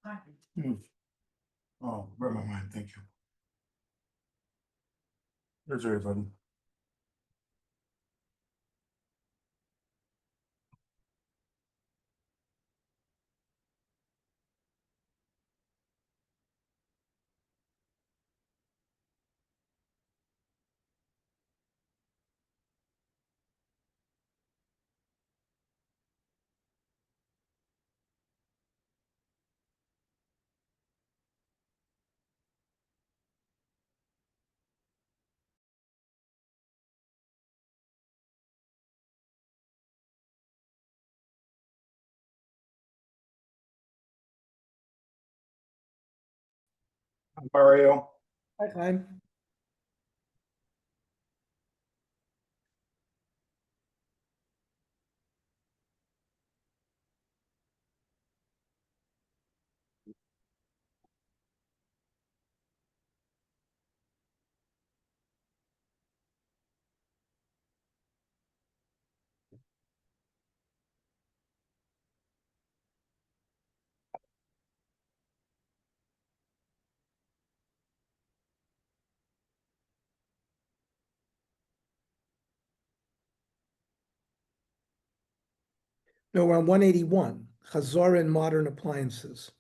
Oh, read my mind, thank you. There's everybody. Mario. Hi, Chaim. No, we're on 181, Chazara and modern appliances.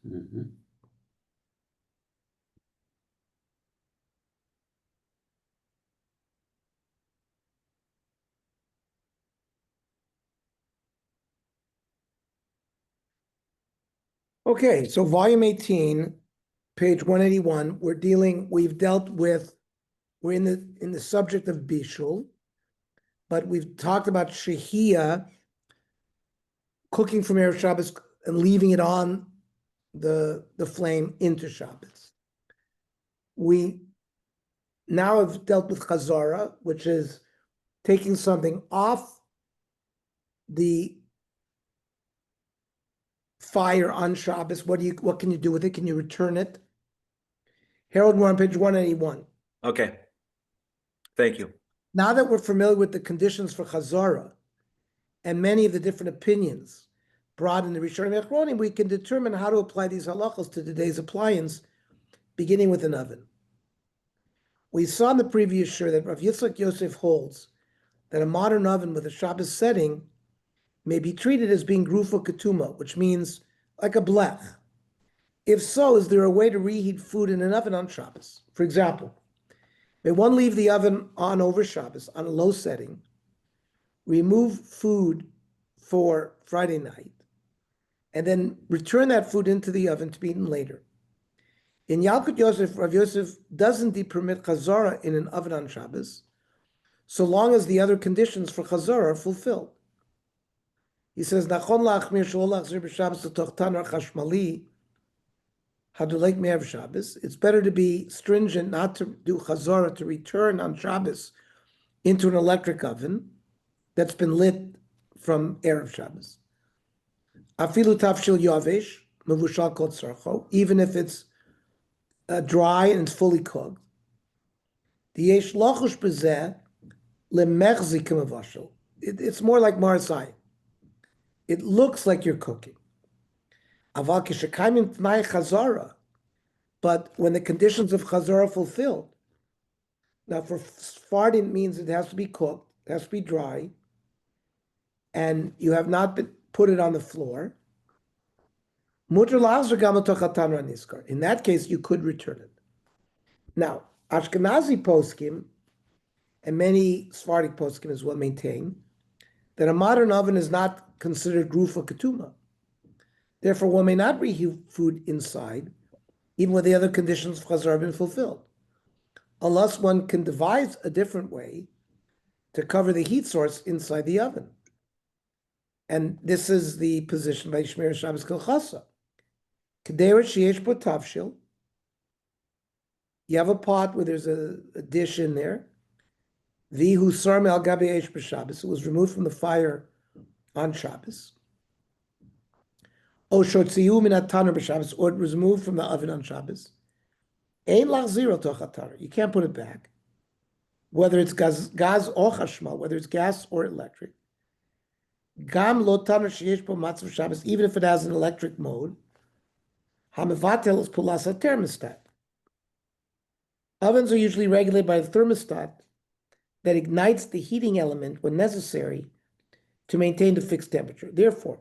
Okay, so volume 18, page 181, we're in the subject of Bishul, but we've talked about Shehiyah, cooking from Erev Shabbos and leaving it on the flame into Shabbos. We now have dealt with Chazara, which is taking something off the fire on Shabbos. What can you do with it? Can you return it? Harold, we're on page 181. Okay. Thank you. Now that we're familiar with the conditions for Chazara and many of the different opinions brought in the Rishonim Achronim, we can determine how to apply these halachos to today's appliance, beginning with an oven. We saw in the previous shur that Rav Yitzchak Yosef holds that a modern oven with a Shabbos setting may be treated as being grufa ketuma, which means like a blech. If so, is there a way to reheat food in an oven on Shabbos? For example, may one leave the oven on over Shabbos on a low setting, remove food for Friday night, and then return that food into the oven to be eaten later? In Yalkut Yosef, Rav Yosef doesn't permit Chazara in an oven on Shabbos, so long as the other conditions for Chazara are fulfilled. He says, Nachon la'achmir she'ol la'achzir b'Shabbos l'toch tanur chashmali hadulek me'ev Shabbos. It's better to be stringent, not to do Chazara, to return on Shabbos into an electric oven that's been lit from Erev Shabbos. Afilu tafshil yavesh mevushal kol tzarcho, even if it's dry and it's fully cooked. Diyesh lachush b'zeh lemechzik mevashal. It's more like marsai. It looks like you're cooking. Aval kishakaimim t'nai chazara, but when the conditions of chazara are fulfilled. Now, for Sephardim, it means it has to be cooked, it has to be dry, and you have not put it on the floor. In that case, you could return it. Now, Ashkenazi poskim and many Sephardic poskim as well maintain that a modern oven is not considered grufa ketuma. Therefore, one may not reheat food inside, even when the other conditions of chazara have been fulfilled, unless one can devise a different way to cover the heat source inside the oven. And this is the position by Shmir Shabbos Kilchasa. Kedera sheyesh bo tavshil. You have a pot where there's a dish in there. Vihu sarme al gabi eish b'Shabbos. It was removed from the fire on Shabbos. O shotziu min hatanur b'Shabbos, or it was removed from the oven on Shabbos. Ein lachziro toch hatanur. You can't put it back. Whether it's gas or chashmal, whether it's gas or electric. Gam lo tanur sheyesh bo matzav Shabbos, even if it has an electric mode. Hamivatel is pulasa thermostat. Ovens are usually regulated by a thermostat that ignites the heating element when necessary to maintain the fixed temperature. Therefore,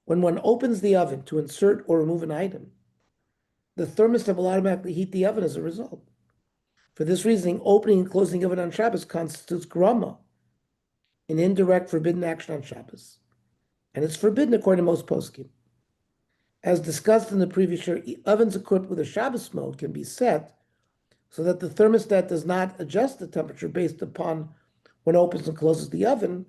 when one opens the oven to insert or remove an item, the thermostat will automatically heat the oven as a result. For this reason, opening and closing the oven on Shabbos constitutes grama, an indirect forbidden action on Shabbos, and it's forbidden according to most poskim. As discussed in the previous year, ovens equipped with a Shabbos mode can be set so that the thermostat does not adjust the temperature based upon when it opens and closes the oven.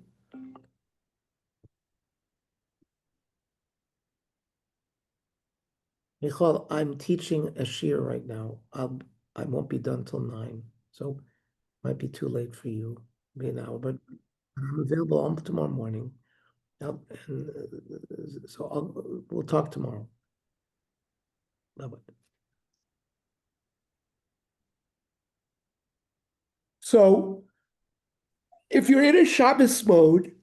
Michal, I'm teaching a shir right now. I won't be done till 9, so it might be too late for you, be an hour, but I'm available on tomorrow morning. We'll talk tomorrow. Bye-bye. So, if you're in a Shabbos mode,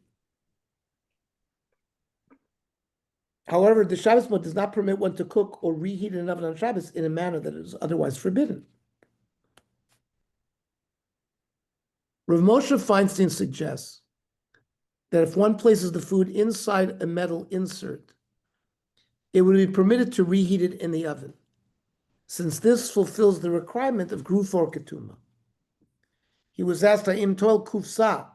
however, the Shabbos mode does not permit one to cook or reheat an oven on Shabbos in a manner that is otherwise forbidden. Rav Moshe Feinstein suggests that if one places the food inside a metal insert, it would be permitted to reheat it in the oven, since this fulfills the requirement of grufa or ketuma. He was asked, "Im tol kufsa,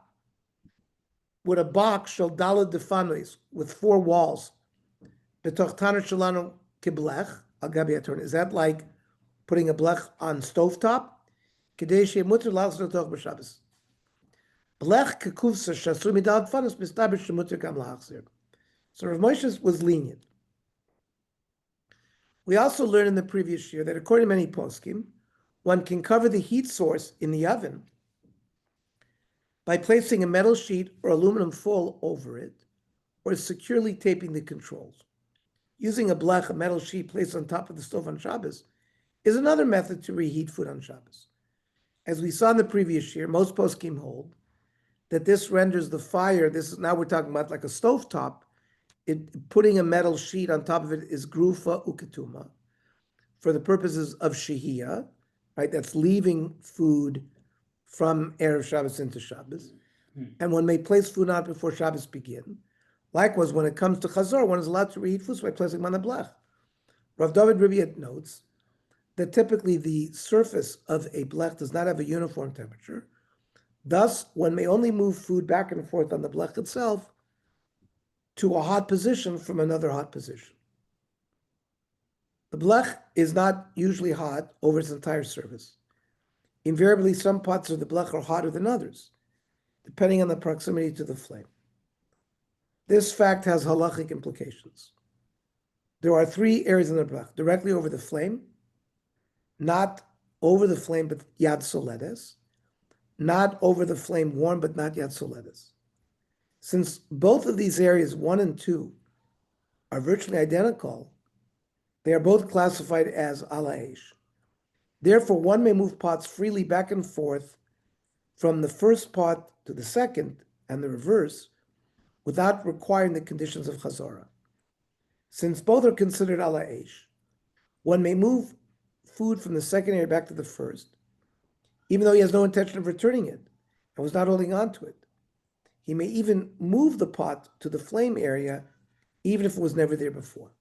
would a box shall daled defanos with 4 walls, betoch taner shalano kiblech al gabi atorn? Is that like putting a blech on stovetop? Kedei shemuter laslo toch b'Shabbos. Blech kekufsa shasru midal defanos mistaber shemuter gam lahachzir." So Rav Moshe was lenient. We also learned in the previous year that according to many poskim, one can cover the heat source in the oven by placing a metal sheet or aluminum foil over it, or securely taping the controls. Using a blech, a metal sheet placed on top of the stove on Shabbos, is another method to reheat food on Shabbos. As we saw in the previous year, most poskim hold that this renders the fire, now we're talking about like a stovetop, putting a metal sheet on top of it is grufa uketuma for the purposes of shehiyah, right? That's leaving food from Erev Shabbos into Shabbos. And one may place food on it before Shabbos begin. Likewise, when it comes to Chazara, one is allowed to reheat food by placing them on the blech. Rav David Riviat notes that typically the surface of a blech does not have a uniform temperature. Thus, one may only move food back and forth on the blech itself to a hot position from another hot position. The blech is not usually hot over its entire surface. Invariably, some parts of the blech are hotter than others, depending on the proximity to the flame. This fact has halachic implications. There are 3 areas in the blech: directly over the flame, not over the flame but yad soledes, not over the flame warm but not yad soledes. Since both of these areas, 1 and 2, are virtually identical, they are both classified as ala eish. Therefore, one may move pots freely back and forth from the first pot to the second and the reverse without requiring the conditions of Chazara. Since both are considered ala eish, one may move food from the second area back to the first, even though he has no intention of returning it and was not holding on to it. He may even move the pot to the flame area, even if it was never there before.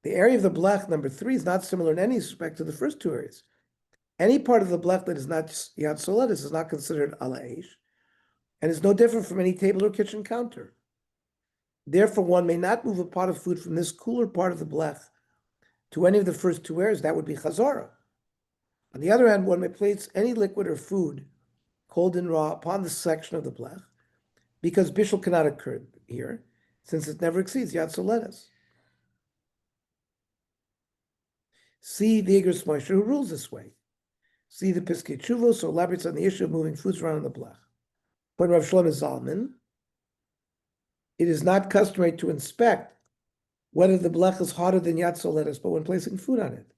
The area of the blech, number 3, is not similar in any respect to the first 2 areas. Any part of the blech that is not yad soledes is not considered ala eish, and is no different from any table or kitchen counter. Therefore, one may not move a pot of food from this cooler part of the blech to any of the first 2 areas. That would be Chazara. On the other hand, one may place any liquid or food, cold and raw, upon this section of the blech, because Bishul cannot occur here, since it never exceeds yad soledes. See the Igros Moshe, who rules this way. See the Piskei Teshuvos, who elaborates on the issue of moving foods around in the blech. But Rav Shlomo Zalman, it is not customary to inspect whether the blech is hotter than yad soledes, but when placing food on it.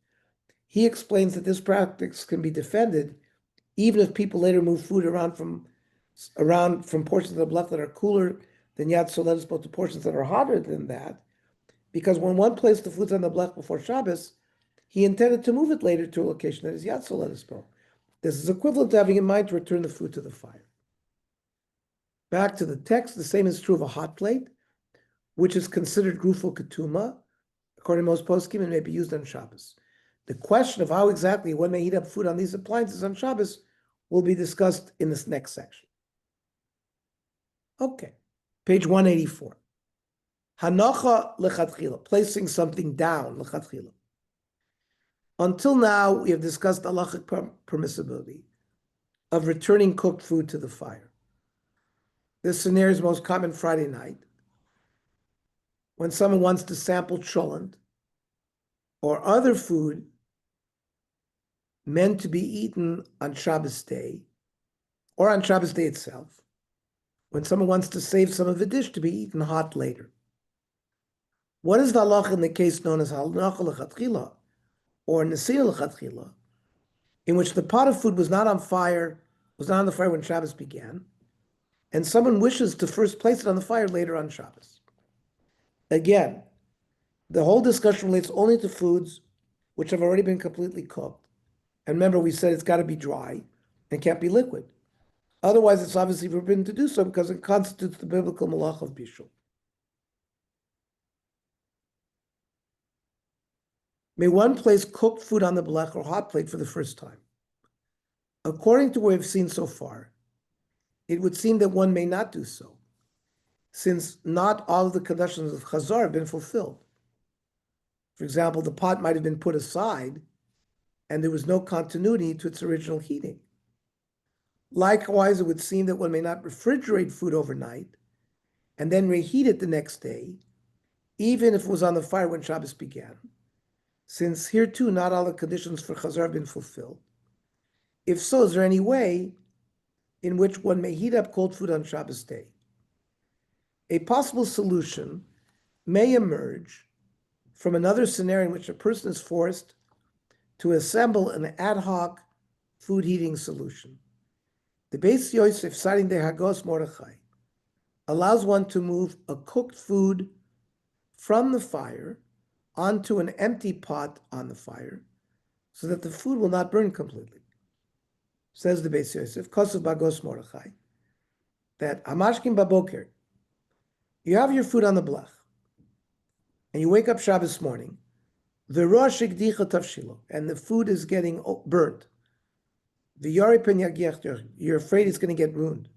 He explains that this practice can be defended even if people later move food around from portions of the blech that are cooler than yad soledes, but to portions that are hotter than that, because when one placed the foods on the blech before Shabbos, he intended to move it later to a location that is Yatzal Espo. This is equivalent to having in mind to return the food to the fire. Back to the text, the same is true of a hot plate, which is considered grufo ketuma, according to most poskim, and may be used on Shabbos. The question of how exactly one may heat up food on these appliances on Shabbos will be discussed in this next section. Okay, page 184. Hanacha lechatchila, placing something down lechatchila. Until now, we have discussed halachic permissibility of returning cooked food to the fire. This scenario is most common Friday night, when someone wants to sample cholent or other food meant to be eaten on Shabbos day, or on Shabbos day itself, when someone wants to save some of the dish to be eaten hot later. What is the halacha in the case known as halacha lechatchila, or nesina lechatchila, in which the pot of food was not on the fire when Shabbos began, and someone wishes to first place it on the fire later on Shabbos? Again, the whole discussion relates only to foods which have already been completely cooked. And remember, we said it's got to be dry and can't be liquid. Otherwise, it's obviously forbidden to do so because it constitutes the biblical malach of Bishul. May one place cooked food on the blech or hot plate for the first time? According to what we've seen so far, it would seem that one may not do so, since not all of the conditions of Chazara have been fulfilled. For example, the pot might have been put aside and there was no continuity to its original heating. Likewise, it would seem that one may not refrigerate food overnight and then reheat it the next day, even if it was on the fire when Shabbos began, since here too not all the conditions for Chazar have been fulfilled. If so, is there any way in which one may heat up cold food on Shabbos day? A possible solution may emerge from another scenario in which a person is forced to assemble an ad hoc food heating solution. The Beis Yosef, citing the Hagos Mordechai, allows one to move a cooked food from the fire onto an empty pot on the fire so that the food will not burn completely. Says the Beis Yosef, Kosev Bagos Mordechai, that Hamashkim Baboker, you have your food on the blech, and you wake up Shabbos morning, the rosh igdicha tavshilo, and the food is getting burnt. You're afraid it's going to get ruined.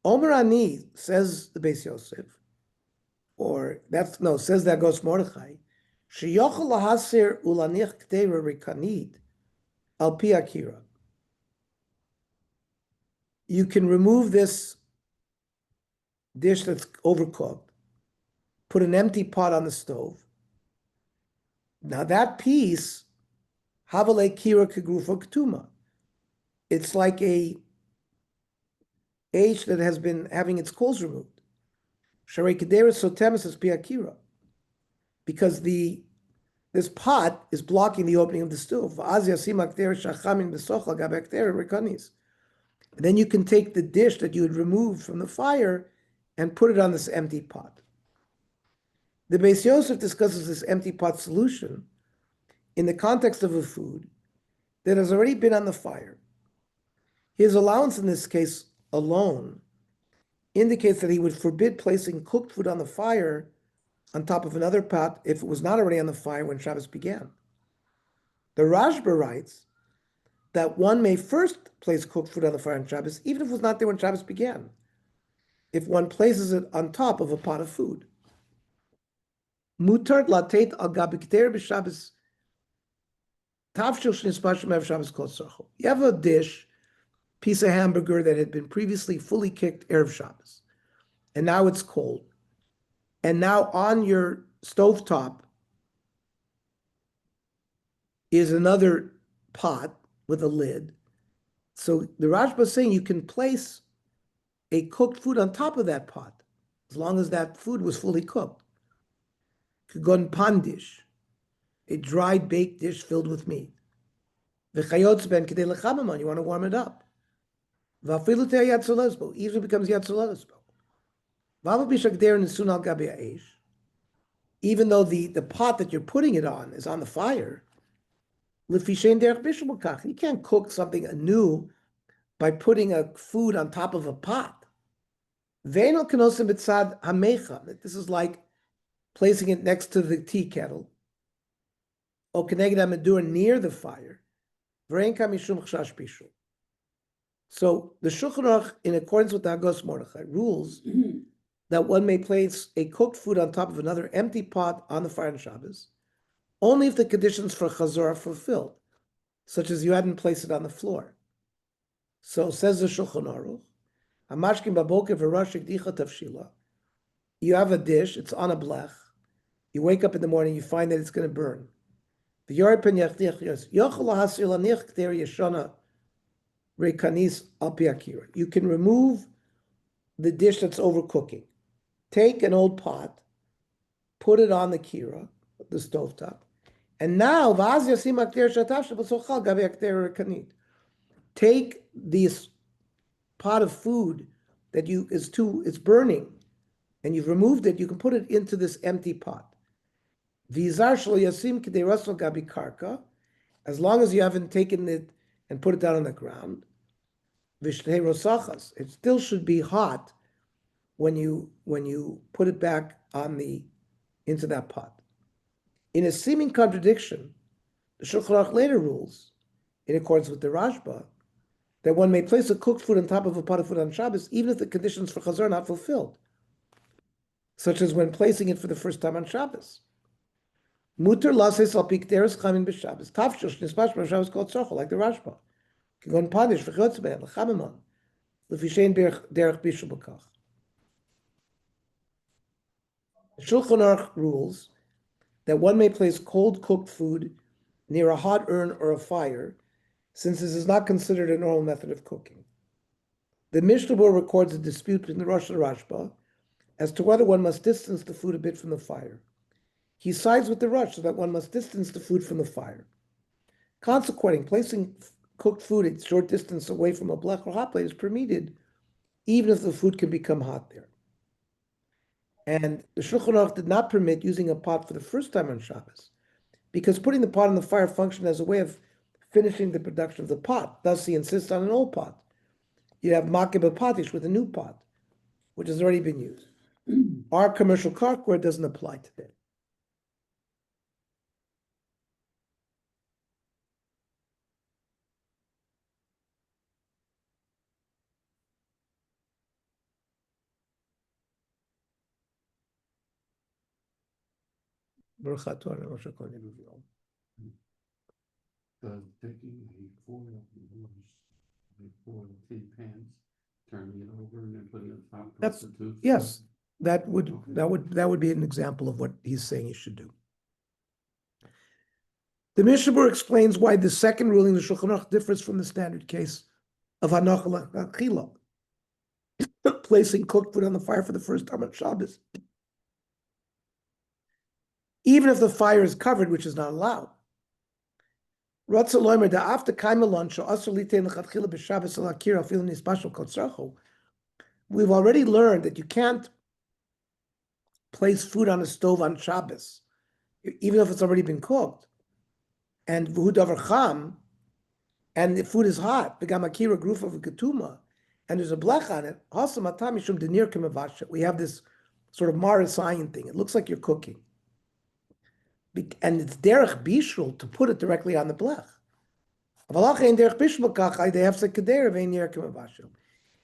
Omer Ani, says the Beis Yosef, says that goes Mordechai, sheyochel lahaser ulanich k'teira rikanid al pi akira. You can remove this dish that's overcooked, put an empty pot on the stove. Now that piece, havale kira kegrufa ketuma. It's like a H that has been having its coals removed. Sharei kedera sotemis is piakira, because this pot is blocking the opening of the stove. And then you can take the dish that you had removed from the fire and put it on this empty pot. The Beis Yosef discusses this empty pot solution in the context of a food that has already been on the fire. His allowance in this case alone indicates that he would forbid placing cooked food on the fire on top of another pot if it was not already on the fire when Shabbos began. The Rashba writes that one may first place cooked food on the fire on Shabbos, even if it was not there when Shabbos began, if one places it on top of a pot of food. Mutar latet al gabikter b'Shabbos tafshil shnispash mev Shabbos kol tzarcho. You have a dish, piece of hamburger that had been previously fully cooked Erev Shabbos, and now it's cold. And now on your stovetop is another pot with a lid. So the Rashba is saying you can place a cooked food on top of that pot, as long as that food was fully cooked. Kagon pan dish, a dried baked dish filled with meat. V'chayotz ben kedei lechamamon, you want to warm it up. V'afilu te'ah yatzolesbo, even becomes yatzolesbo. V'avu b'shakder nesun al gabi ha'esh. even though the pot that you're putting it on is on the fire, l'fishein derech bishul b'kach. You can't cook something anew by putting a food on top of a pot. Ve'eno kenosim b'tzad hamecha. This is like placing it next to the tea kettle. O keneged hamedur, near the fire. V'rein ka mishum chashash bishul. So the Shulchan Aruch, in accordance with the Hagos Mordechai, rules that one may place a cooked food on top of another empty pot on the fire on Shabbos, only if the conditions for Chazara are fulfilled, such as you hadn't placed it on the floor. So says the Shulchan Aruch, Hamashkin baboker v'rashik dicha tavshila. You have a dish, it's on a blech. You wake up in the morning, you find that it's going to burn. You can remove the dish that's overcooking. Take an old pot, put it on the kira, the stovetop, and now take this pot of food that it's burning, and you've removed it. You can put it into this empty pot. As long as you haven't taken it and put it down on the ground, it still should be hot when you put it back into that pot. In a seeming contradiction, the Shulchan Aruch later rules, in accordance with the Rashba, that one may place a cooked food on top of a pot of food on Shabbos, even if the conditions for Chazar are not fulfilled, such as when placing it for the first time on Shabbos. Muter lases al pikteres chamin b'Shabbos. Tafshush nispash b'Shabbos called tzorcho, like the Rashba. Kigon panish v'chotz be'en l'chamimon l'fishein derech bishul b'kach. Shulchan Aruch rules that one may place cold cooked food near a hot urn or a fire, since this is not considered a normal method of cooking. The Mishnah Berurah records a dispute between the Rosh and Rashba as to whether one must distance the food a bit from the fire. He sides with the Rosh so that one must distance the food from the fire. Consequently, placing cooked food a short distance away from a blech or hot plate is permitted, even if the food can become hot there. And the Shulchan Aruch did not permit using a pot for the first time on Shabbos, because putting the pot on the fire functioned as a way of finishing the production of the pot. Thus, he insists on an old pot. You have makeh b'patish with a new pot, which has already been used. Our commercial cookware doesn't apply today. Does taking a foil tin pans, turning it over and then putting it on top constitutes? Yes, that would be an example of what he's saying you should do. The Mishnah Berurah explains why the second ruling of the Shulchan Aruch differs from the standard case of hanachal achila, placing cooked food on the fire for the first time on Shabbos, even if the fire is covered, which is not allowed. We've already learned that you can't place food on a stove on Shabbos, even if it's already been cooked. And and the food is hot, and there's a blech on it. We have this sort of Marisayan thing. It looks like you're cooking. And it's derech bishul to put it directly on the blech.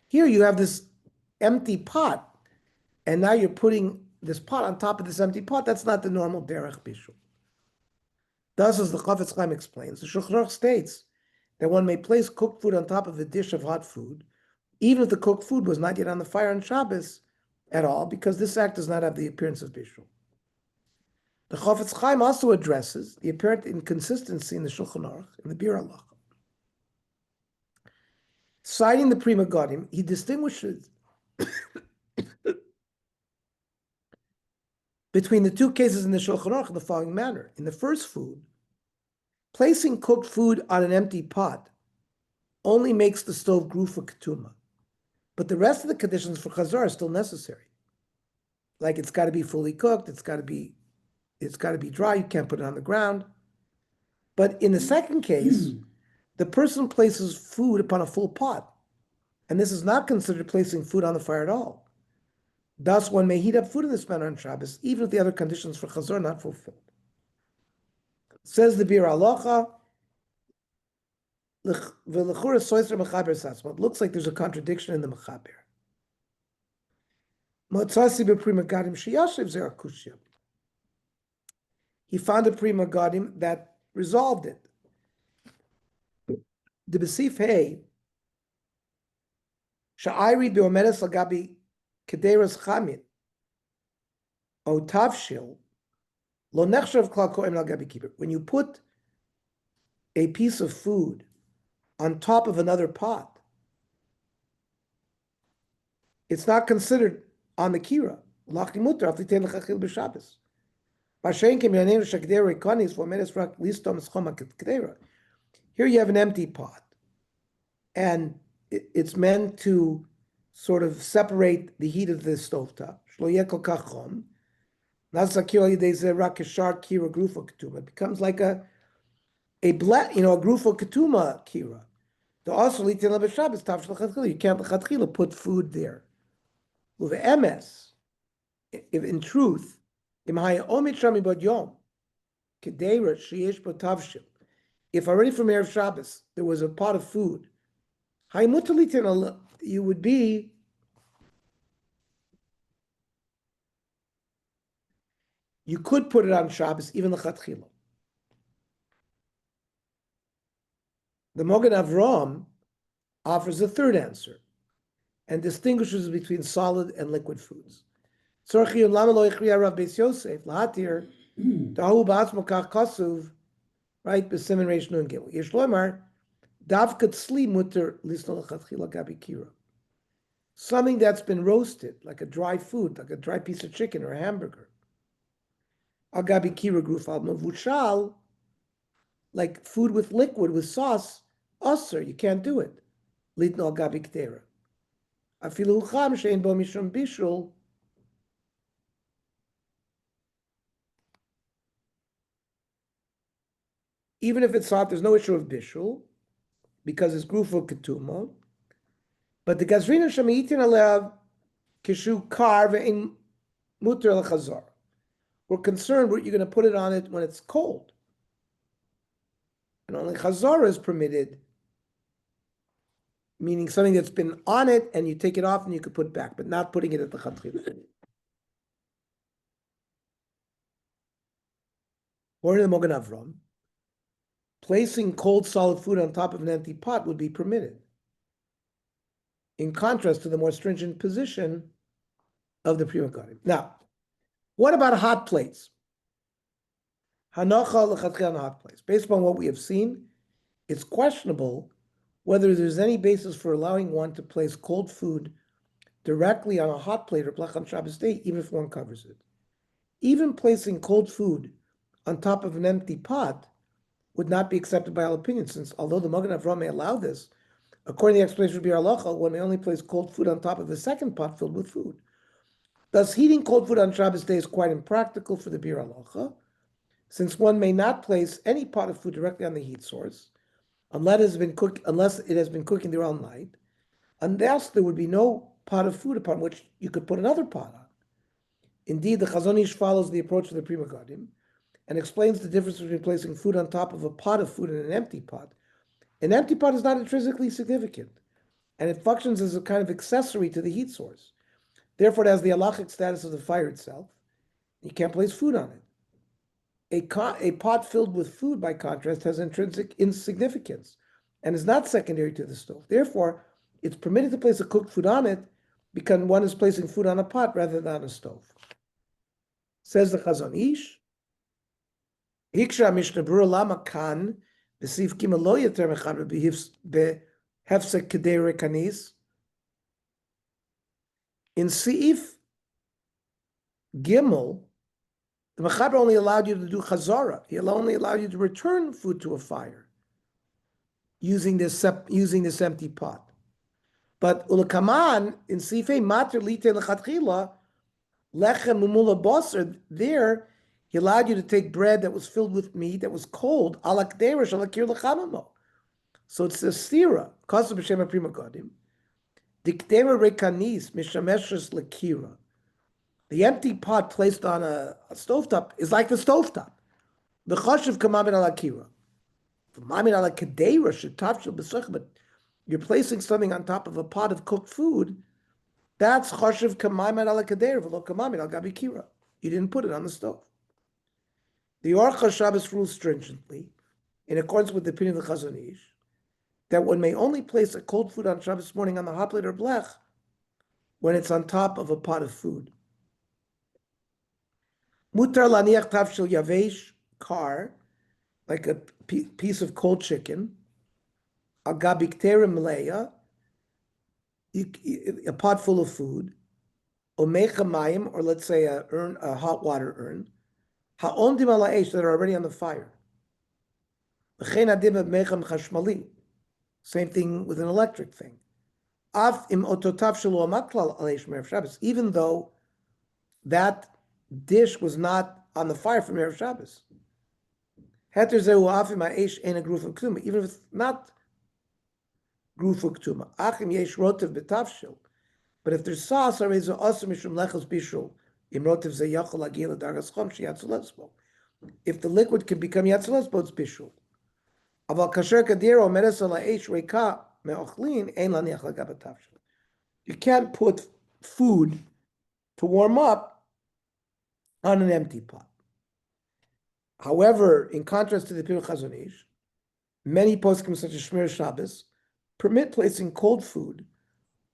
Here you have this empty pot, and now you're putting this pot on top of this empty pot. That's not the normal derech bishul. Thus, as the Chafetz Chaim explains, the Shulchan Aruch states that one may place cooked food on top of a dish of hot food, even if the cooked food was not yet on the fire on Shabbos at all, because this act does not have the appearance of bishul. The Chafetz Chaim also addresses the apparent inconsistency in the Shulchan Aruch and the Bir Halacha. Citing the Pri Megadim, he distinguishes between the two cases in the Shulchan Aruch in the following manner. In the first food, placing cooked food on an empty pot only makes the stove grew for ketuma, but the rest of the conditions for chazar are still necessary. Like it's got to be fully cooked, it's got to be it's got to be dry. You can't put it on the ground. But in the second case, the person places food upon a full pot, and this is not considered placing food on the fire at all. Thus, one may heat up food in this manner on Shabbos, even if the other conditions for Chazor are not fulfilled. Says the Bir Halacha, it looks like there's a contradiction in the Mechaber. He found a Pri Megadim that resolved it. The Besif Hey, Sha'iri Beomedes Lagabi Kederas Chamin, O Tavshil, Lo Nechshav Klal Koim Lagabi Kippur. When you put a piece of food on top of another pot, it's not considered on the kira. Here you have an empty pot, and it's meant to sort of separate the heat of the stovetop. It becomes like a grufa ketuma kira. You can't put food there. If in truth, if already from Erev Shabbos there was a pot of food, you would be you could put it on Shabbos, even the Chatchila. The Mogen Avram offers a third answer and distinguishes between solid and liquid foods. Right, b'simen reish nun gimel. Yesh loymar davkat sli muter lisno lechatchila gabi kira. Something that's been roasted, like a dry food, like a dry piece of chicken or a hamburger. Agabi kira grufal mavushal, like food with liquid with sauce. Usser, you can't do it. Litno agabi ktera. Afilu cham shein bo mishum bishul. Even if it's hot, there's no issue of bishul, because it's grufa ketuma. But the gazrina shamiitin alev kishu kar ve'in muter l'chazar. We're concerned you're going to put it on it when it's cold. And only chazara is permitted, meaning something that's been on it and you take it off and you could put it back, but not putting it at the chatchila. Or in the Mogen Avram, placing cold solid food on top of an empty pot would be permitted, in contrast to the more stringent position of the Pri Megadim. Now, what about hot plates? Hanacha l'chatchila on hot plates. Based upon what we have seen, it's questionable whether there's any basis for allowing one to place cold food directly on a hot plate or blech on Shabbos day, even if one covers it. Even placing cold food on top of an empty pot would not be accepted by all opinions, since although the Mogen Avram may allow this, according to the explanation of Bir Halacha, one may only place cold food on top of the second pot filled with food. Thus, heating cold food on Shabbos day is quite impractical for the Bir Halacha, since one may not place any pot of food directly on the heat source, unless it has been cooking there all night, unless there would be no pot of food upon which you could put another pot on. Indeed, the Chazon Ish follows the approach of the Pri Megadim and explains the difference between placing food on top of a pot of food and an empty pot. An empty pot is not intrinsically significant, and it functions as a kind of accessory to the heat source. Therefore, it has the halachic status of the fire itself. You can't place food on it. A pot filled with food, by contrast, has intrinsic insignificance and is not secondary to the stove. Therefore, it's permitted to place a cooked food on it because one is placing food on a pot rather than on a stove. Says the Chazon Ish, Hiksha Mishnah Berurah Lama Kan B'Sif Gimel Lo Yoter Mechad Behefsek Kedei Rekanis. In Seif Gimel, the Mechaber only allowed you to do Chazara. He only allowed you to return food to a fire using this empty pot. But Ulakaman in Sifei Mater Lite Lechatchila Lechem Mumula Basar, there He allowed you to take bread that was filled with meat that was cold, ala k'deira shalakir l'chamamo. So it's a stira. Kasa b'shem prima godim. Dikdera rekanis mishameshres l'kira. The empty pot placed on a stovetop is like the stovetop. The choshev kamamin ala kira. Mamin ala k'deira shetavshel b'soch. But you're placing something on top of a pot of cooked food. That's choshev kamamin ala k'deira v'lo kamamin al gabi kira. You didn't put it on the stove. The Orcha Shabbos rules stringently, in accordance with the opinion of the Chazon Ish, that one may only place a cold food on Shabbos morning on the hot plate or blech when it's on top of a pot of food. Mutar laniach tavshel yavesh kar, like a piece of cold chicken, agabikterim leya, a pot full of food, omecha mayim, or let's say a hot water urn, ha'omdim ala eish, that are already on the fire. V'chein adim mecham chashmali. Same thing with an electric thing. Af im ototav shelo amaklal aleish me'erev Shabbos, even though that dish was not on the fire from Erev Shabbos. Heter zehu af im ha'eish ein a grufa ktuma, even if it's not grufa ktuma. Achim yesh rotev betavshil, but if there's sauce, arezu asur mishum lechos bishul, im rotev ze yachol agil adargas chom sheyatzu lesbo. If the liquid can become yatzu lesbo, it's bishul. Aval kasher kadiro meres ala eish reika me'ochlin ein laniach lagav betavshil. You can't put food to warm up on an empty pot. However, in contrast to the Piruch Chazon Ish, many poskim such as Shmir Shabbos permit placing cold food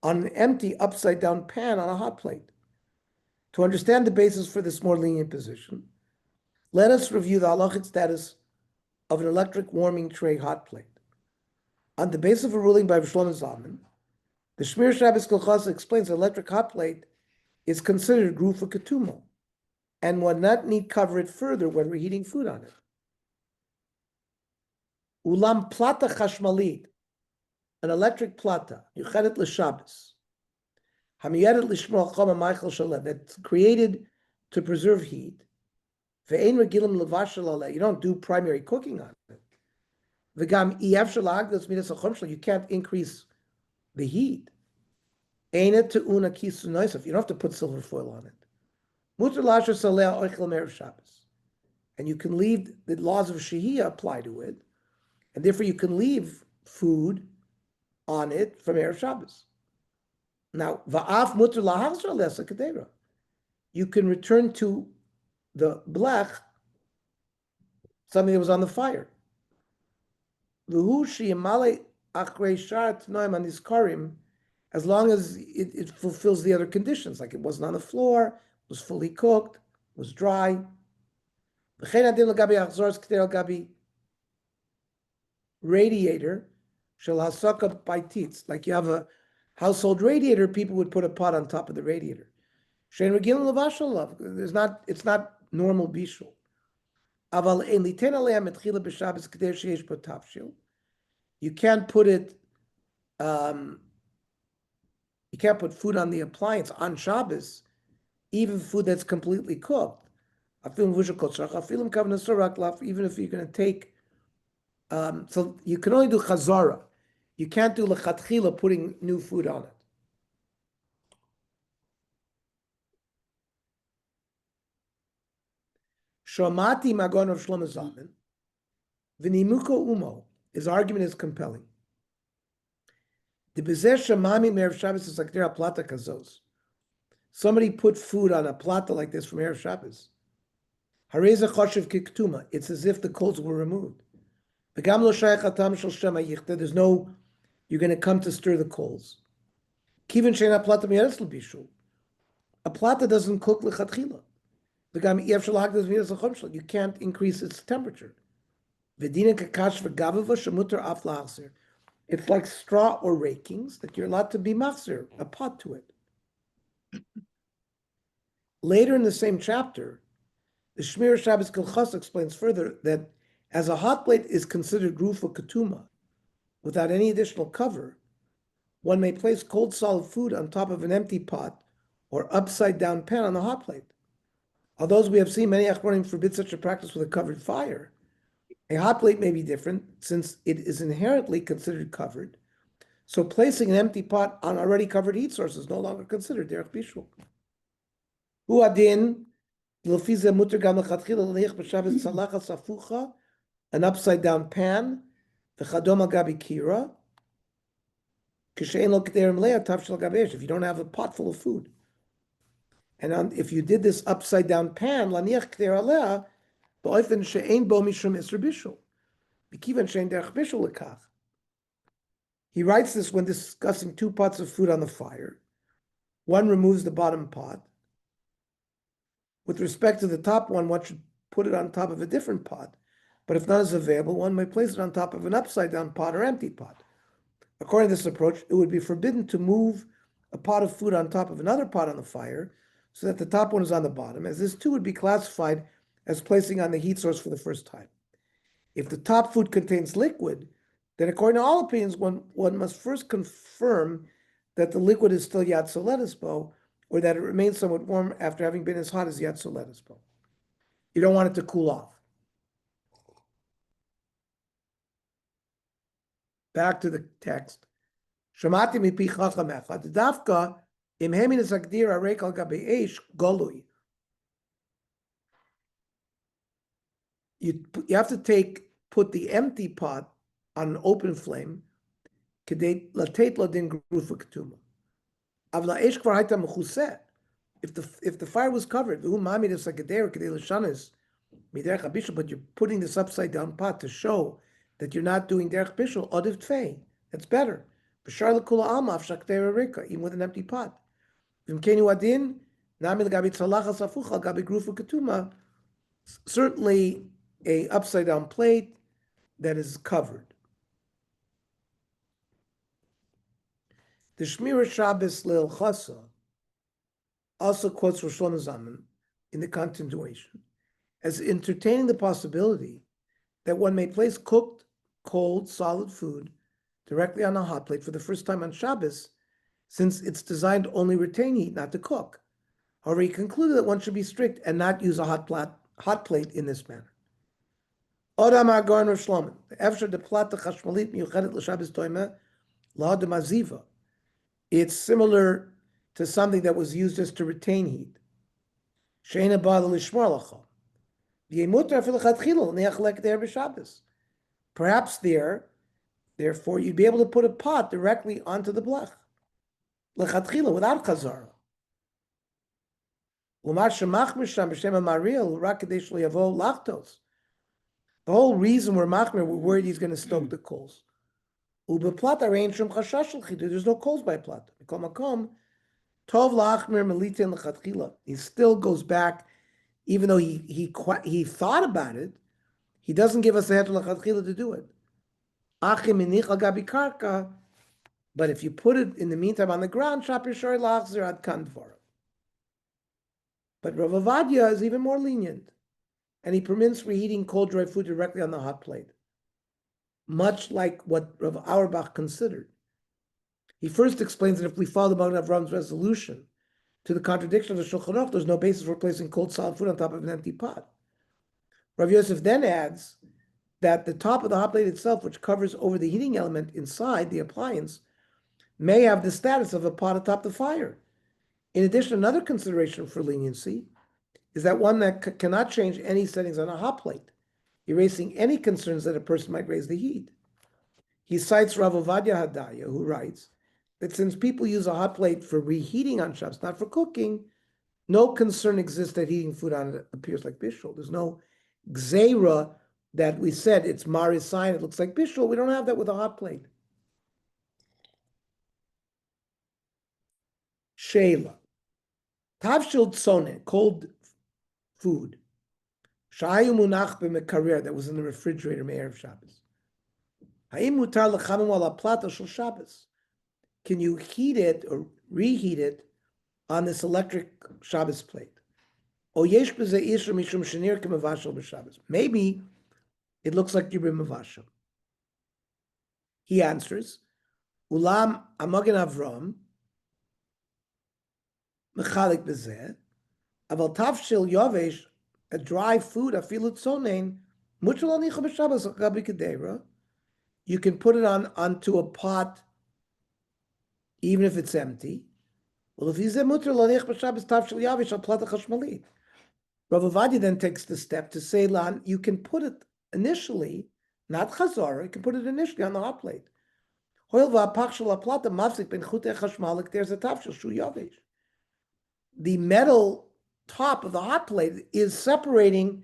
on an empty upside-down pan on a hot plate. To understand the basis for this more lenient position, let us review the halachic status of an electric warming tray hot plate. On the basis of a ruling by Bishul Zalman, the Shmir Shabbos Hilchos explains that electric hot plate is considered grufa ketuma, and one not need cover it further when we're heating food on it. Ulam plata chashmalit, an electric plata, yuchedet l'Shabbos, hamiyedet l'shmor chama maichel shaleh, that's created to preserve heat. Ve'ein regilim levashel aleh, you don't do primary cooking on it. V'gam iyaf shalagdas midas achom, you can't increase the heat. Einet te'una kisu noisef, you don't have to put silver foil on it. Mutar lasher saleh oichel me'erev Shabbos, and you can leave the laws of shehiyah apply to it, and therefore you can leave food on it from Erev Shabbos. Now, va'af mutar lahachzor aleh kadera, you can return to the blech something that was on the fire. V'hu sheyamale achrei shar tnoim aniskarim, as long as it fulfills the other conditions, like it wasn't on the floor, was fully cooked, was dry. Radiator shall hasaka by teats. Like you have a household radiator, people would put a pot on top of the radiator. It's not normal bishul. You can't put it. You can't put food on the appliance on Shabbos, even food that's completely cooked. Even if you're going to take, so you can only do Chazara. You can't do lechatchila, putting new food on it. Shomati Magon of Shlomo Zalman, v'nimuko umo, his argument is compelling. The bezeh shamami me'erev Shabbos is like there a plata kazos. Somebody put food on a plata like this from Erev Shabbos. Hareza choshev kiktuma. It's as if the coals were removed. V'gam lo shayach hatam shel shema yichta. There's no, you're going to come to stir the coals. Kivin sheina plata miyaretz l'bishul. A plata doesn't cook lechatchila. V'gam iyaf shel hagdas miyaretz l'chom shel. You can't increase its temperature. V'dina kakash v'gavava shemuter af la'achzer. It's like straw or rakings that you're allowed to be machzer, a pot to it. Later in the same chapter, the Shmir Shabbos Hilchos explains further that as a hot plate is considered grufa ketuma, without any additional cover, one may place cold solid food on top of an empty pot or upside down pan on the hot plate. Although we have seen many achronim forbid such a practice with a covered fire, a hot plate may be different since it is inherently considered covered. So placing an empty pot on already covered heat source is no longer considered derech bishul. Hu adin l'fi ze muter gam lechatchila l'neich b'shabbos tzalachas afucha, an upside down pan, v'chadom al gabi kira, k'she'en lo k'derem leah tav shel gabi esh, if you don't have a pot full of food. And if you did this upside down pan, laniach k'der aleh, ba'ofen she'en bo mishum isur bishul, b'kivan she'en derech bishul lekach. He writes this when discussing two pots of food on the fire. One removes the bottom pot. With respect to the top one should put it on top of a different pot. But if none is available, one may place it on top of an upside-down pot or empty pot. According to this approach, it would be forbidden to move a pot of food on top of another pot on the fire so that the top one is on the bottom, as this too would be classified as placing on the heat source for the first time. If the top food contains liquid, then according to all opinions, one must first confirm that the liquid is still yad soletisbo, or that it remains somewhat warm after having been as hot as yad soletisbo. You don't want it to cool off. Back to the text. Shamati mipi chacham echad dafka im hemin esagdir arek al gabi eish golui. You have to put the empty pot on an open flame. If the fire was covered, but you're putting this upside down pot to show that you're not doing derech bishul, odiv tfei. That's better. Even with an empty pot. Certainly a upside down plate that is covered. The Shmira Shabbos Leil Chasa also quotes Rosh Shlomo Zalman in the continuation as entertaining the possibility that one may place cooked, cold, solid food directly on a hot plate for the first time on Shabbos, since it's designed to only retain heat, not to cook. However, he concluded that one should be strict and not use a hot plate in this manner. Odam Agon Rosh Shlomo, Efshar de Plata Chashmalit Miyuchedet L'Shabbos Toimeh La de Maziva. It's similar to something that was used just to retain heat. Sheina Ba'al Lishmor Lacha. V'yemutar Afil Chadchilo Neach Lek Der B'Shabbos. Perhaps therefore, you'd be able to put a pot directly onto the blech, lechatchila, without chazara. The whole reason we're machmer, we're worried he's going to stoke the coals. There's no coals by plat. He still goes back, even though he thought about it. He doesn't give us a heter lechatchila to do it. But if you put it in the meantime on the ground, but Rav Ovadia is even more lenient, and he permits reheating cold dry food directly on the hot plate, much like what Rav Auerbach considered. He first explains that if we follow the Magen Avram's resolution to the contradiction of the Shulchan Aruch, there's no basis for placing cold solid food on top of an empty pot. Rav Yosef then adds that the top of the hot plate itself, which covers over the heating element inside the appliance, may have the status of a pot atop the fire. In addition, another consideration for leniency is that one that cannot change any settings on a hot plate, erasing any concerns that a person might raise the heat. He cites Rav Ovadia Hadaya, who writes that since people use a hot plate for reheating on Shabbos, not for cooking, no concern exists that heating food on it appears like Bishul. There's no gzeira that we said it's Mari's sign, it looks like Bishul. We don't have that with a hot plate. Sheila. Tavshil tsone, cold food. Shayu munach b'mekarer, that was in the refrigerator Me'erev Shabbos. Ha'im mutar l'chamim ala plata shel Shabbos. Can you heat it or reheat it on this electric Shabbos plate? O yesh b'zeh isra mishum shenir k'mevashel b'Shabbos. Maybe it looks like you've been mavashel. He answers, Ulam Amagen Avram, Mechalik Bezeh, Aval tafshil yavesh, a dry food, afilu tzonein, muchal anicha b'Shabbos gabi kedera. You can put it onto a pot, even if it's empty. Well, if he's a mutter l'anich b'Shabbos tafshil yavesh al plata chashmalit. Rav Ovadia then takes the step to say, Lan, you can put it initially, not Chazara, you can put it initially on the hot plate. There's a tafshil shu yavesh. The metal top of the hot plate is separating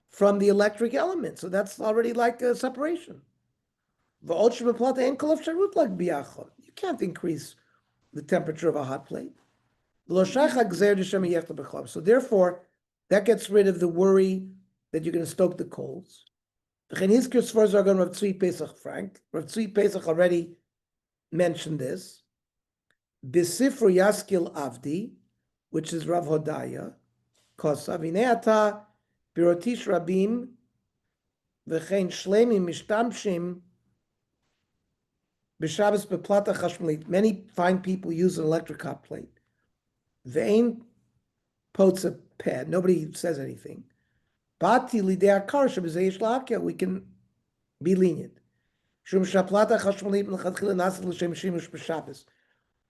from the electric element, so that's already like a separation. You can't increase the temperature of a hot plate. So therefore, that gets rid of the worry that you're going to stoke the coals. Rav Tzvi Pesach already mentioned this. Bisifru Yaskil Avdi, which is Rav Hodaya, Kosavineata, Birotish Rabim, V'chein Shlemim Mishtamshim, B'Shabbos Beplata Chashmalit. Many fine people use an electric hot plate. Ve'ein Potza Pad. Nobody says anything. Bati Lidei Akar Shebezeish La'akia. We can be lenient. Shum Shaplata Chashmalit L'chadchila Nasel L'Shem Shimush B'Shabbos.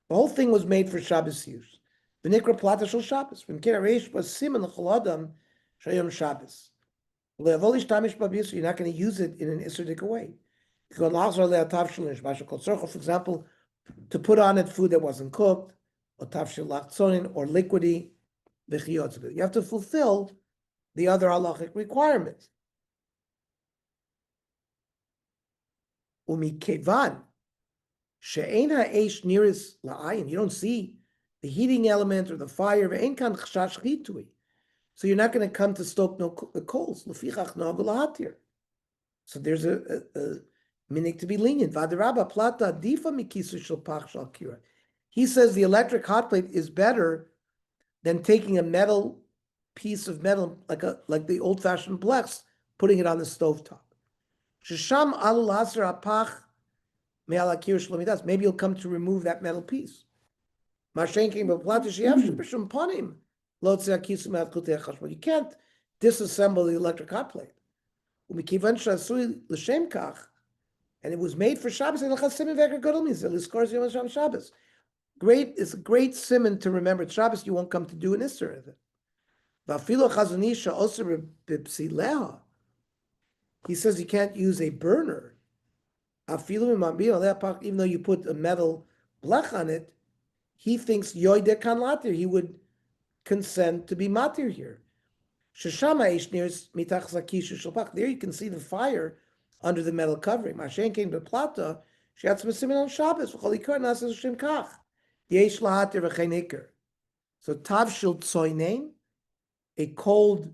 The whole thing was made for Shabbos use. V'nikra Plata Shel Shabbos. V'nikra Reish B'Simen L'chol Adam Shayom Shabbos. Le'avol Ishtamish B'Abiyus. You're not going to use it in an Isserdik way. For example, to put on it food that wasn't cooked, or tafshil lachzonin, or liquidy, you have to fulfill the other halachic requirements. Umikevan she'ein ha'esh niris la'ayin. You don't see the heating element or the fire. Ve'ein kan chashash chitui. So you're not going to come to stoke the coals. Lefichach nagul hatir. So there's a meaning to be lenient. Vadarabba plata difa mikisu shel pach shel kira. He says the electric hot plate is better than taking a metal piece of metal, like the old-fashioned Blechs, putting it on the stovetop. Shesham alul haser apach me'al hakir shlomidas. Maybe you'll come to remove that metal piece. Mashenking b'plata sheyav b'shum panim lo tzeh hakisu me'al chutei hachashmal. You can't disassemble the electric hot plate. Umikivan shasui l'shem kach. And it was made for Shabbos. Great, it's a great simon to remember. It's Shabbos, you won't come to do an Isser of it. He says you can't use a burner. Even though you put a metal blech on it, he thinks yoide kan latir. He would consent to be matir here. There you can see the fire under the metal covering. Mashen came to plata. She had some simon on Shabbos. So tavshil tzoynein, a cold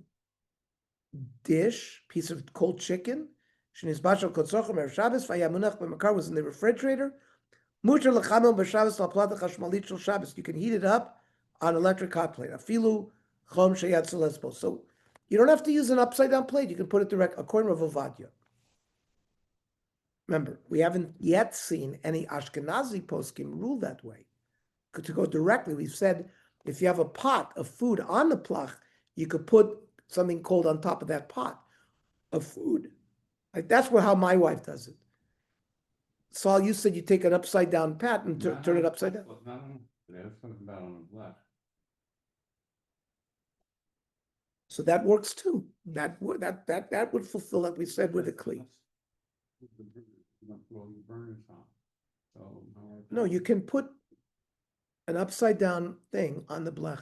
dish, piece of cold chicken. Was in the refrigerator. You can heat it up on electric hot plate. So you don't have to use an upside down plate. You can put it direct, according to Rav Ovadia. Remember, we haven't yet seen any Ashkenazi poskim rule that way. To go directly, we've said if you have a pot of food on the plach, you could put something cold on top of that pot of food. Like that's how my wife does it. Saul, you said you take an upside down pat and turn it upside down. So that works too. That would fulfill, like we said, with a kli. No, you can put an upside down thing on the blech,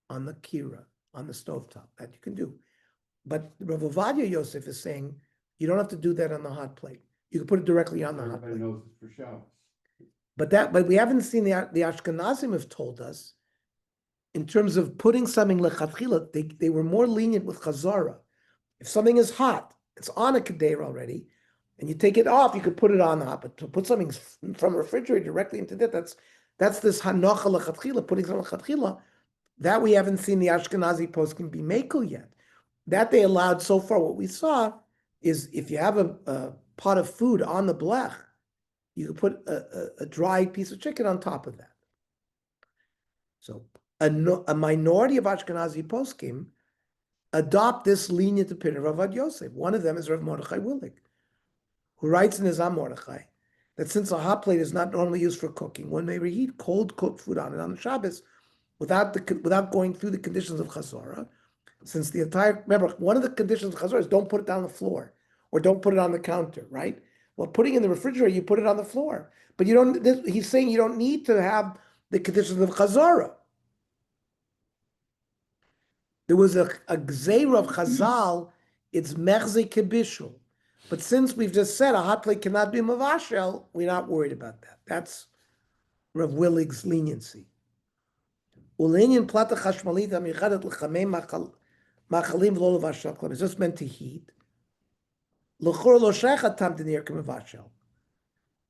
on the kira, on the stovetop. That you can do. But Rav Ovadia Yosef is saying you don't have to do that on the hot plate. You can put it directly on the hot plate. Knows it's for Shabbos. But we haven't seen the Ashkenazim have told us in terms of putting something lechatchila. They were more lenient with Chazara. If something is hot, it's on a keder already, and you take it off, you could put it on the hot. But to put something from a refrigerator directly into that's this hanocha lechatchila, putting something lechatchila. That we haven't seen the Ashkenazi post can be mekel yet. That they allowed so far. What we saw is if you have a pot of food on the blech, you could put a dried piece of chicken on top of that. So a minority of Ashkenazi poskim adopt this lenient opinion of Rav Yosef. One of them is Rav Mordechai Willig, who writes in his Am Mordechai that since a hot plate is not normally used for cooking, one may reheat cold cooked food on it on the Shabbos without going through the conditions of Chazara. Since remember, one of the conditions of Chazara is don't put it down on the floor or don't put it on the counter, right? Well, putting it in the refrigerator, you put it on the floor. But you don't, he's saying you don't need to have the conditions of Chazara. There was a gzeira of Chazal, it's Mechze Bishul. But since we've just said a hot plate cannot be Mavashel, we're not worried about that. That's Rav Willig's leniency. Ulenian plata chashmalit amichadat l'chamei machalim v'lo levashel klam. It's just meant to heat. L'chor lo shaycha tam d'nir k'mavashel.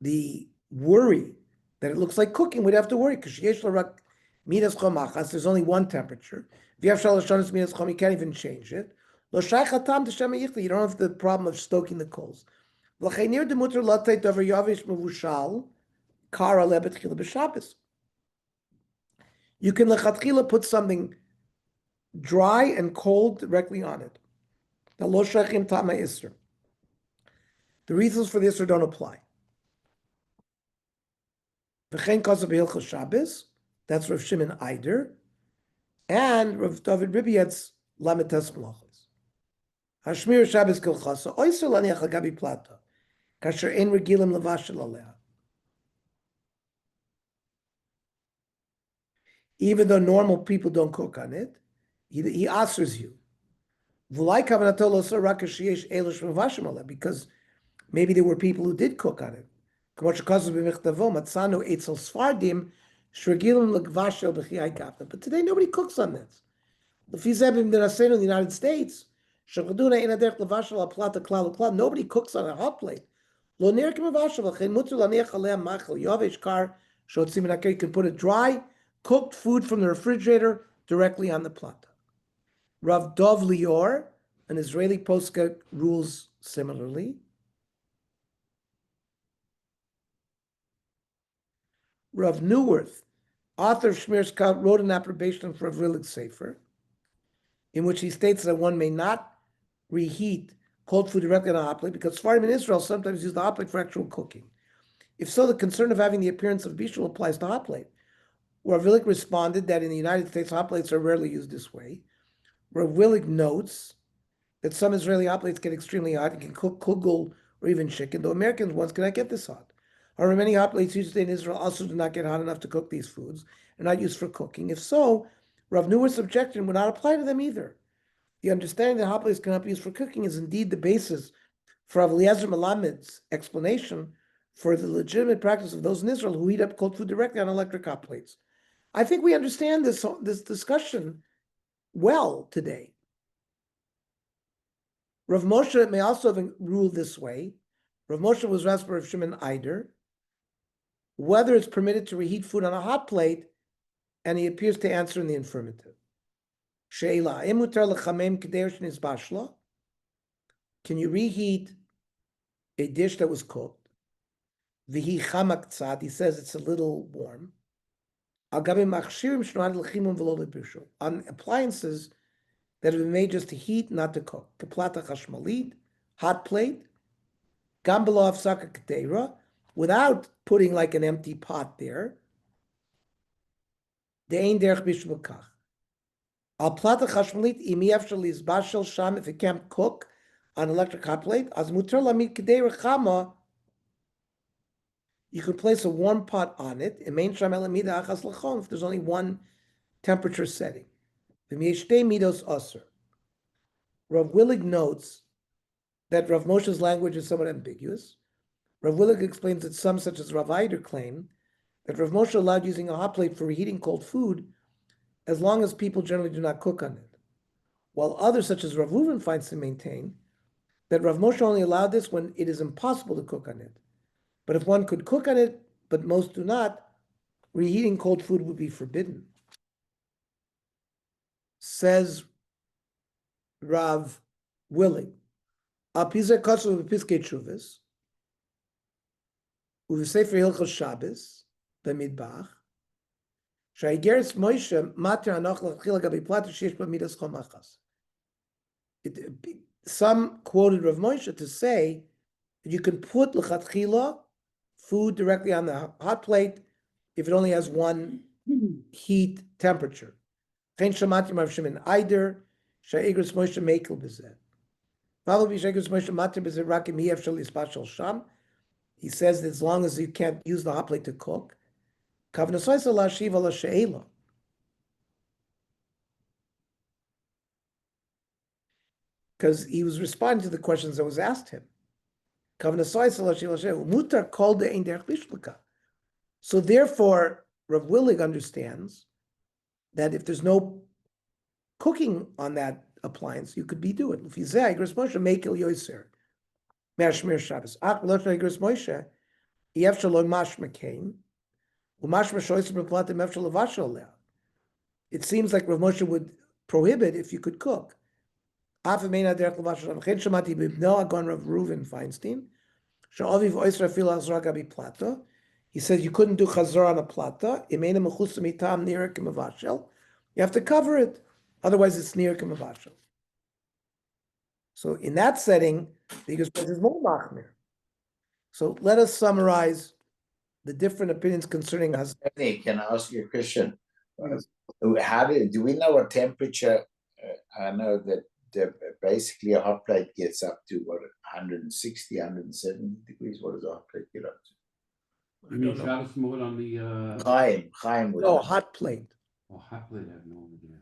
The worry that it looks like cooking, we'd have to worry because yesh l'rak midas chomachas. There's only one temperature. V'yav shal l'shonis midas chom. You can't even change it. Lo shaycha tam d'shem yichli. You don't have the problem of stoking the coals. L'cheinir demuter latay dover yavish mavushal kara lebet chila b'Shabbos. You can lechatchila put something dry and cold directly on it. The lo shachim tama isser. The reasons for this don't apply. V'chein kaza b'Hilchos Shabbos. That's Rav Shimon Eider, and Rav David Ribiet's Lamites Malachos. Hashmir Shabbos kilchasa oiser laniach agabi plata kasher ein regilim levashel aleh. Even though normal people don't cook on it, he answers you. Because maybe there were people who did cook on it. But today nobody cooks on this. In the United States, nobody cooks on a hot plate. You can put it dry, cooked food from the refrigerator directly on the plata. Rav Dov Lior, an Israeli postka, rules similarly. Rav Neuwirth, author of Shmir Scout, wrote an approbation for Rav Willig's Sefer, in which he states that one may not reheat cold food directly on a hot plate because Sfarim in Israel sometimes use the hot plate for actual cooking. If so, the concern of having the appearance of Bishul applies to hot plate. Rav Willig responded that in the United States, hot plates are rarely used this way. Rav Willig notes that some Israeli hot plates get extremely hot and can cook kugel or even chicken, though American ones cannot get this hot. However, many hot plates used in Israel also do not get hot enough to cook these foods and not used for cooking. If so, Rav Neuwirth's objection would not apply to them either. The understanding that hot plates cannot be used for cooking is indeed the basis for Rav Eliezer Melamed's explanation for the legitimate practice of those in Israel who heat up cold food directly on electric hot plates. I think we understand this discussion well today. Rav Moshe may also have ruled this way. Rav Moshe was asked by Rav Shimon Eider whether it's permitted to reheat food on a hot plate, and he appears to answer in the affirmative. Sheila, can you reheat a dish that was cooked? Vihi chamak tzad, he says it's a little warm. On appliances that have been made just to heat, not to cook. Kaplata chashmalit, hot plate. Gambalo afsaka kateira, without putting like an empty pot there. De'ein derech bishul kach. Al plata chashmalit imi efshel lizbashel sham, if it can't cook on electric hot plate, as muter lamid kadeira chama, you can place a warm pot on it. If there's only one temperature setting. Rav Willig notes that Rav Moshe's language is somewhat ambiguous. Rav Willig explains that some, such as Rav Eider, claim that Rav Moshe allowed using a hot plate for reheating cold food as long as people generally do not cook on it, while others, such as Rav Reuven, finds to maintain that Rav Moshe only allowed this when it is impossible to cook on it. But if one could cook on it, but most do not, reheating cold food would be forbidden. Says Rav Willig, Apiza Kosov Piskei Chuvas, Uvisefer Hilchos Shabbos, the Midbach, Sha'igeres Moshe matir anoch l'chila gabi plata sheyesh ba midas chol machas. Some quoted Rav Moshe to say that you can put l'chatchila food directly on the hot plate if it only has one heat temperature. Chen shamati Rav Shimon Eider sha'igeres Moshe mekel b'zeh. He says that as long as you can't use the hot plate to cook, because he was responding to the questions that was asked him. So therefore, Rav Willig understands that if there's no cooking on that appliance, you could do it. It seems like Rav Moshe would prohibit if you could cook. Rav Reuven Feinstein. He says you couldn't do Chazara on a plata. You have to cover it, otherwise it's near Kimavashel. So in that setting, the Yigros is more machmir. So let us summarize the different opinions concerning Hazara. Hey, can I ask you a question? Yes. How do we know what temperature? I know that basically a hot plate gets up to what 160, 170 degrees. What does a hot plate get up to? You mean Shabbos mode on the Chaim would No, know. hot plate. hot plate, I have no idea.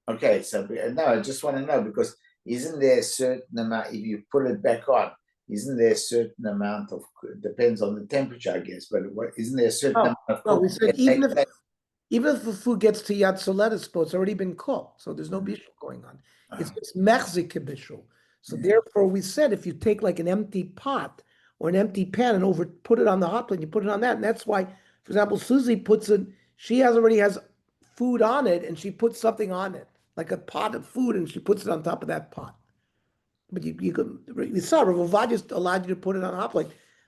Okay, so no, I just want to know because isn't there a certain amount if you put it back on? Isn't there a certain amount of depends on the temperature, I guess, but isn't there a certain amount of No, we cooking said that takes place? even if the food gets to Yad Soletis, it's already been cooked, so there's no bishul going on. It's just mechzik bishul. So therefore, we said if you take like an empty pot or an empty pan and put it on the hot plate, you put it on that, and that's why, for example, Susie puts it. She already has food on it, and she puts something on it, like a pot of food, and she puts it on top of that pot. But you saw Rav Ovadia allowed you to put it on a hot plate,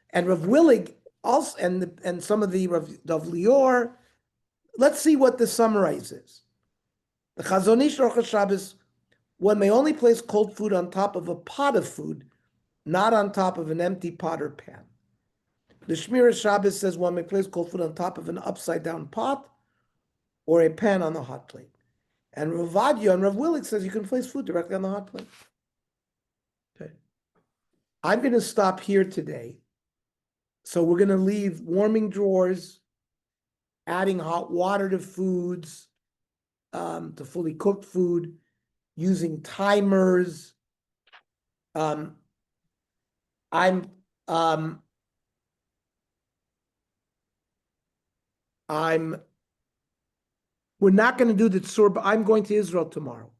and Rav Willig also, and some of the Rav Lior. Let's see what the summarize is. The Chazon Ish Rosh Shabbos, one may only place cold food on top of a pot of food, not on top of an empty pot or pan. The Shmir Shabbos says one may place cold food on top of an upside down pot or a pan on the hot plate. And Rav Ovadia and Rav Willig says you can place food directly on the hot plate. Okay. I'm going to stop here today. So we're going to leave warming drawers, adding hot water to foods, to fully cooked food, using timers. We're not going to do the Tzurba. I'm going to Israel tomorrow.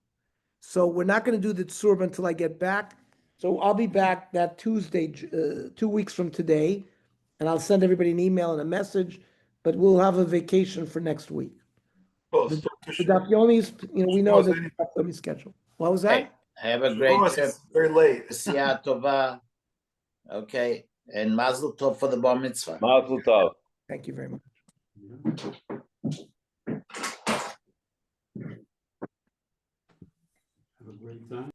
So we're not going to do the Tzurba until I get back. So I'll be back that Tuesday, 2 weeks from today, and I'll send everybody an email and a message, but we'll have a vacation for next week. The Dafyomi's, we know the Dafyomi schedule. What was that? Hey, have a great trip. It's very late. Siyah Tova. Okay, and Mazel Tov for the Bar Mitzvah. Mazel tov. Thank you very much. Have a great time.